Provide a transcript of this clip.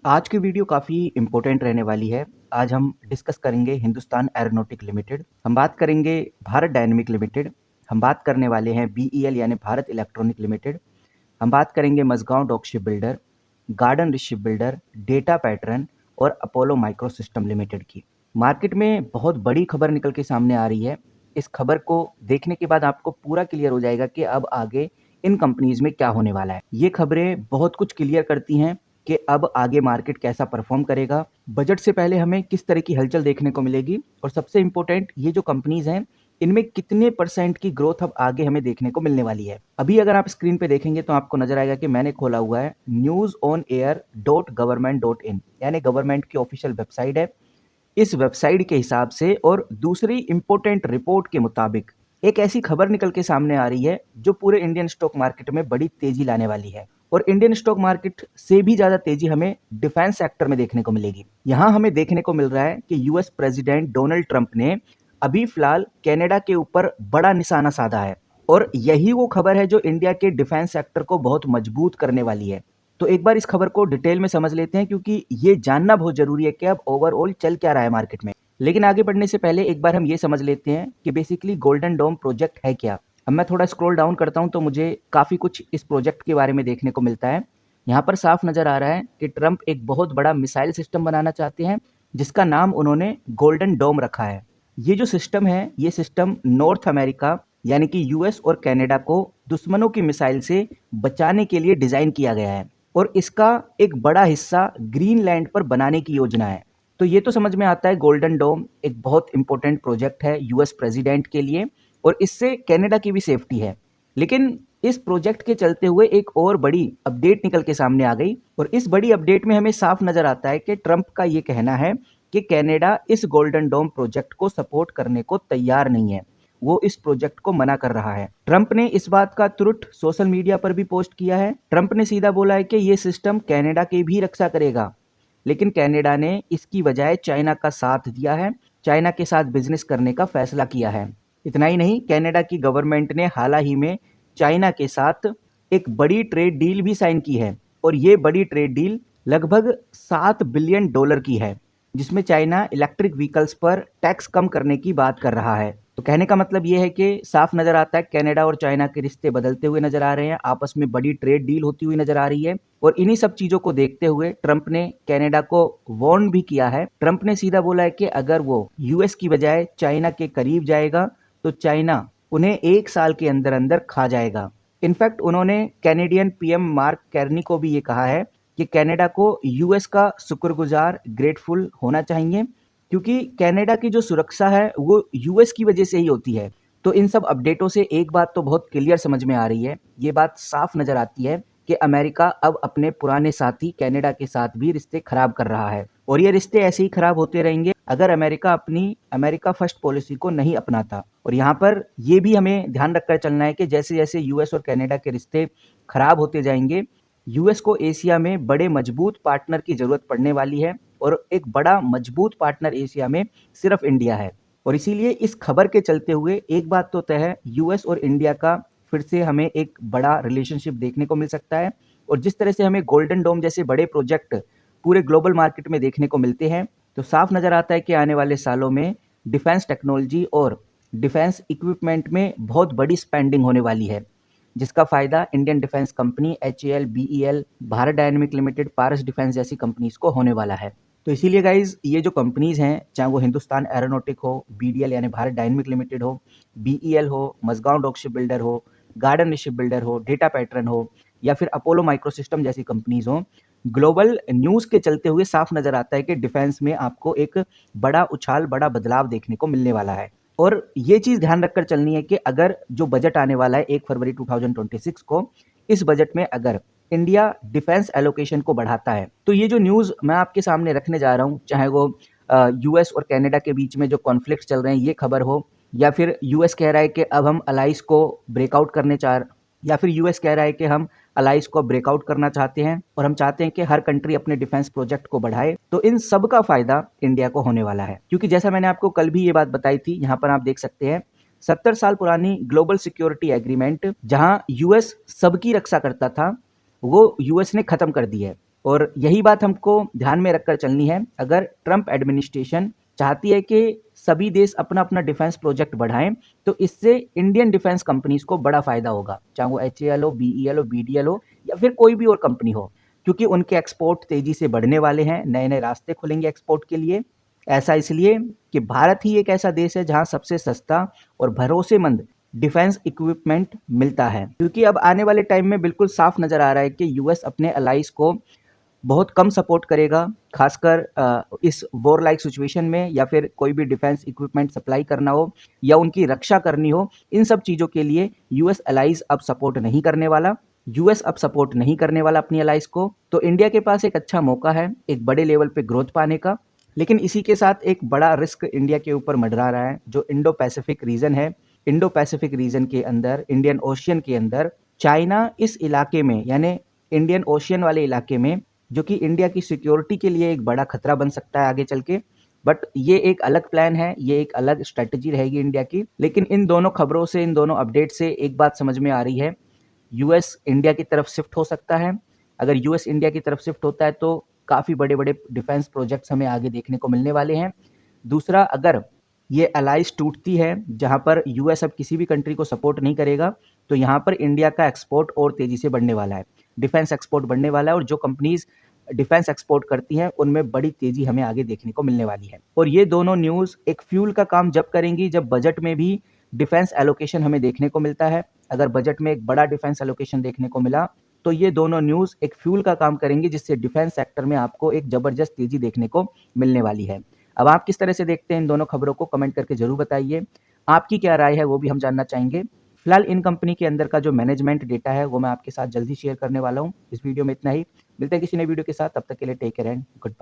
आज की वीडियो काफ़ी इम्पोर्टेंट रहने वाली है। आज हम डिस्कस करेंगे हिंदुस्तान एरोनॉटिक लिमिटेड, हम बात करेंगे भारत डायनेमिक लिमिटेड, हम बात करने वाले हैं बीईएल यानी भारत इलेक्ट्रॉनिक लिमिटेड, हम बात करेंगे Mazagon dock ship builder, garden reach ship builder, data pattern और अपोलो माइक्रो सिस्टम लिमिटेड की। मार्केट में बहुत बड़ी खबर निकल के सामने आ रही है। इस खबर को देखने के बाद आपको पूरा क्लियर हो जाएगा कि अब आगे इन कंपनीज में क्या होने वाला है। ये खबरें बहुत कुछ क्लियर करती हैं कि अब आगे मार्केट कैसा परफॉर्म करेगा, बजट से पहले हमें किस तरह की हलचल देखने को मिलेगी और सबसे इम्पोर्टेंट ये जो कंपनीज हैं इनमें कितने परसेंट की ग्रोथ अब आगे हमें देखने को मिलने वाली है। अभी अगर आप स्क्रीन पे देखेंगे तो आपको नजर आएगा कि मैंने खोला हुआ है newsonair.government.in यानी गवर्नमेंट की ऑफिशियल वेबसाइट है। इस वेबसाइट के हिसाब से और दूसरी इंपॉर्टेंट रिपोर्ट के मुताबिक एक ऐसी खबर निकल के सामने आ रही है जो पूरे इंडियन स्टॉक मार्केट में बड़ी तेजी लाने वाली है और इंडियन स्टॉक मार्केट से भी ज्यादा तेजी हमें डिफेंस सेक्टर में देखने को मिलेगी। यहाँ हमें देखने को मिल रहा है कि यूएस प्रेसिडेंट डोनाल्ड ट्रंप ने अभी फिलहाल कनाडा के ऊपर बड़ा निशाना साधा है और यही वो खबर है जो इंडिया के डिफेंस सेक्टर को बहुत मजबूत करने वाली है। तो एक बार इस खबर को डिटेल में समझ लेते हैं क्योंकि ये जानना बहुत जरूरी है कि अब ओवरऑल चल क्या रहा है मार्केट में। लेकिन आगे बढ़ने से पहले एक बार हम ये समझ लेते हैं कि बेसिकली गोल्डन डोम प्रोजेक्ट है क्या। अब मैं थोड़ा स्क्रॉल डाउन करता हूं तो मुझे काफ़ी कुछ इस प्रोजेक्ट के बारे में देखने को मिलता है। यहाँ पर साफ नज़र आ रहा है कि ट्रंप एक बहुत बड़ा मिसाइल सिस्टम बनाना चाहते हैं जिसका नाम उन्होंने गोल्डन डोम रखा है। ये जो सिस्टम है ये सिस्टम नॉर्थ अमेरिका यानी कि यूएस और कनाडा को दुश्मनों की मिसाइल से बचाने के लिए डिज़ाइन किया गया है और इसका एक बड़ा हिस्सा ग्रीनलैंड पर बनाने की योजना है। तो ये तो समझ में आता है गोल्डन डोम एक बहुत इंपॉर्टेंट प्रोजेक्ट है यूएस प्रेसिडेंट के लिए और इससे कनाडा की भी सेफ्टी है। लेकिन इस प्रोजेक्ट के चलते हुए एक और बड़ी अपडेट निकल के सामने आ गई और इस बड़ी अपडेट में हमें साफ नजर आता है कि ट्रंप का ये कहना है कि कनाडा इस गोल्डन डोम प्रोजेक्ट को सपोर्ट करने को तैयार नहीं है, वो इस प्रोजेक्ट को मना कर रहा है। ट्रंप ने इस बात का तुरंत सोशल मीडिया पर भी पोस्ट किया है। ट्रंप ने सीधा बोला है कि ये सिस्टम कनाडा की भी रक्षा करेगा, लेकिन कनाडा ने इसकी बजाय चाइना का साथ दिया है, चाइना के साथ बिजनेस करने का फैसला किया है। इतना ही नहीं, कनाडा की गवर्नमेंट ने हाल ही में चाइना के साथ एक बड़ी ट्रेड डील भी साइन की है और ये बड़ी ट्रेड डील लगभग $7 बिलियन की है जिसमें चाइना इलेक्ट्रिक व्हीकल्स पर टैक्स कम करने की बात कर रहा है। तो कहने का मतलब ये है कि साफ नजर आता है कनाडा और चाइना के रिश्ते बदलते हुए नजर आ रहे हैं, आपस में बड़ी ट्रेड डील होती हुई नजर आ रही है और इन्हीं सब चीजों को देखते हुए ट्रंप ने कनाडा को वार्न भी किया है। ट्रंप ने सीधा बोला है कि अगर वो यूएस की बजाय चाइना के करीब जाएगा तो चाइना उन्हें 1 साल के अंदर अंदर खा जाएगा। इनफैक्ट उन्होंने कैनेडियन पीएम मार्क कार्नी को भी ये कहा है कि कनाडा को यूएस का शुक्रगुजार ग्रेटफुल होना चाहिए क्योंकि कनाडा की जो सुरक्षा है वो यूएस की वजह से ही होती है। तो इन सब अपडेटों से एक बात तो बहुत क्लियर समझ में आ रही है, ये बात साफ नजर आती है कि अमेरिका अब अपने पुराने साथी कनाडा के साथ भी रिश्ते खराब कर रहा है और ये रिश्ते ऐसे ही खराब होते रहेंगे अगर अमेरिका अपनी अमेरिका फर्स्ट पॉलिसी को नहीं अपनाता। और यहाँ पर ये भी हमें ध्यान रखकर चलना है कि जैसे जैसे यूएस और कनाडा के रिश्ते खराब होते जाएंगे यूएस को एशिया में बड़े मजबूत पार्टनर की जरूरत पड़ने वाली है और एक बड़ा मजबूत पार्टनर एशिया में सिर्फ इंडिया है। और इसीलिए इस खबर के चलते हुए एक बात तो तय है, यूएस और इंडिया का फिर से हमें एक बड़ा रिलेशनशिप देखने को मिल सकता है और जिस तरह से हमें गोल्डन डोम जैसे बड़े प्रोजेक्ट पूरे ग्लोबल मार्केट में देखने को मिलते हैं तो साफ नजर आता है कि आने वाले सालों में डिफेंस टेक्नोलॉजी और डिफेंस इक्विपमेंट में बहुत बड़ी स्पेंडिंग होने वाली है जिसका फायदा Indian defence company HAL, BEL, Bharat dynamic limited, Paras defence जैसी कंपनीज को होने वाला है। तो इसीलिए गाइज ये जो कंपनीज हैं चाहे वो हिंदुस्तान एरोनॉटिक हो, बीडीएल यानी भारत डायनेमिक लिमिटेड हो, बीईएल हो, मझगांव डॉक शिप बिल्डर हो, गार्डन शिप बिल्डर हो, डेटा पैटर्न हो या फिर अपोलो माइक्रोसिस्टम जैसी कंपनीज हो, ग्लोबल न्यूज के चलते हुए साफ नजर आता है कि डिफेंस में आपको एक बड़ा उछाल, बड़ा बदलाव देखने को मिलने वाला है। और ये चीज ध्यान रखकर चलनी है कि अगर जो बजट आने वाला है 1 फरवरी 2026 को, इस बजट में अगर इंडिया डिफेंस एलोकेशन को बढ़ाता है तो ये जो न्यूज मैं आपके सामने रखने जा रहा हूँ, चाहे वो यूएस और कनाडा के बीच में जो कॉन्फ्लिक्ट चल रहे हैं ये खबर हो, या फिर यूएस कह रहा है कि अब हम अलाइस को ब्रेकआउट करने चाह, या फिर यूएस कह रहा है कि हम अलाइस को ब्रेकआउट करना चाहते हैं और हम चाहते हैं कि हर कंट्री अपने डिफेंस प्रोजेक्ट को बढ़ाए, तो इन सब का फायदा इंडिया को होने वाला है। क्योंकि जैसा मैंने आपको कल भी ये बात बताई थी, यहाँ पर आप देख सकते हैं 70 साल पुरानी ग्लोबल सिक्योरिटी एग्रीमेंट जहां यूएस सबकी रक्षा करता था वो यूएस ने खत्म कर दी है और यही बात हमको ध्यान में रखकर चलनी है। अगर ट्रंप एडमिनिस्ट्रेशन चाहती है कि सभी देश अपना-अपना डिफेंस प्रोजेक्ट बढ़ाएँ, तो इससे इंडियन डिफेंस कंपनीज़ को बड़ा फ़ायदा होगा, चाहे वो एचएएल हो, बीईएल हो, बीडीएल हो या फिर कोई भी और कंपनी हो। क्योंकि उनके एक्सपोर्ट तेज़ी से बढ़ने वाले हैं, नए-नए रास्ते खुलेंगे एक्सपोर्ट के लिए। ऐसा इसलिए कि भारत ही एक ऐसा देश है जहाँ सबसे सस्ता और भरोसेमंद डिफेंस इक्विपमेंट मिलता है। क्योंकि अब आने वाले टाइम में बिल्कुल साफ नज़र आ रहा है कि यूएस अपने अलाइज़ को बहुत कम सपोर्ट करेगा, खासकर इस वॉर लाइक सिचुएशन में, या फिर कोई भी डिफेंस इक्विपमेंट सप्लाई करना हो या उनकी रक्षा करनी हो, इन सब चीज़ों के लिए यूएस अलाइज अब सपोर्ट नहीं करने वाला। यूएस अब सपोर्ट नहीं करने वाला अपनी अलाइज को। तो इंडिया के पास एक अच्छा मौका है एक बड़े लेवल पे ग्रोथ पाने का। लेकिन इसी के साथ एक बड़ा रिस्क इंडिया के ऊपर मंडरा रहा है, जो इंडो पैसिफिक रीजन है। इंडो पैसिफिक रीजन के अंदर, इंडियन ओशियन के अंदर चाइना इस इलाके में, यानी इंडियन ओशियन वाले इलाके में, जो कि इंडिया की सिक्योरिटी के लिए एक बड़ा खतरा बन सकता है आगे चल के। बट ये एक अलग प्लान है, ये एक अलग स्ट्रेटजी रहेगी इंडिया की। लेकिन इन दोनों खबरों से, इन दोनों अपडेट से एक बात समझ में आ रही है, यूएस इंडिया की तरफ शिफ्ट हो सकता है। अगर यूएस इंडिया की तरफ शिफ्ट होता है तो काफ़ी बड़े-बड़े डिफेंस प्रोजेक्ट्स हमें आगे देखने को मिलने वाले हैं। दूसरा, अगर ये अलाइज टूटती है जहाँ पर यूएस अब किसी भी कंट्री को सपोर्ट नहीं करेगा, तो यहाँ पर इंडिया का एक्सपोर्ट और तेज़ी से बढ़ने वाला है, डिफेंस एक्सपोर्ट बढ़ने वाला है, और जो कंपनीज़ डिफेंस एक्सपोर्ट करती हैं उनमें बड़ी तेज़ी हमें आगे देखने को मिलने वाली है। और ये दोनों न्यूज़ एक फ्यूल का काम जब करेंगी, जब बजट में भी डिफेंस एलोकेशन हमें देखने को मिलता है। अगर बजट में एक बड़ा डिफेंस एलोकेशन देखने को मिला, तो ये दोनों न्यूज़ एक फ्यूल का काम करेंगी, जिससे डिफेंस सेक्टर में आपको एक ज़बरदस्त तेज़ी देखने को मिलने वाली है। अब आप किस तरह से देखते हैं इन दोनों खबरों को, कमेंट करके ज़रूर बताइए। आपकी क्या राय है वो भी हम जानना चाहेंगे। फिलहाल इन कंपनी के अंदर का जो मैनेजमेंट डेटा है वो मैं आपके साथ जल्दी शेयर करने वाला हूँ। इस वीडियो में इतना ही। मिलते हैं किसी नए वीडियो के साथ, तब तक के लिए take care and good bye.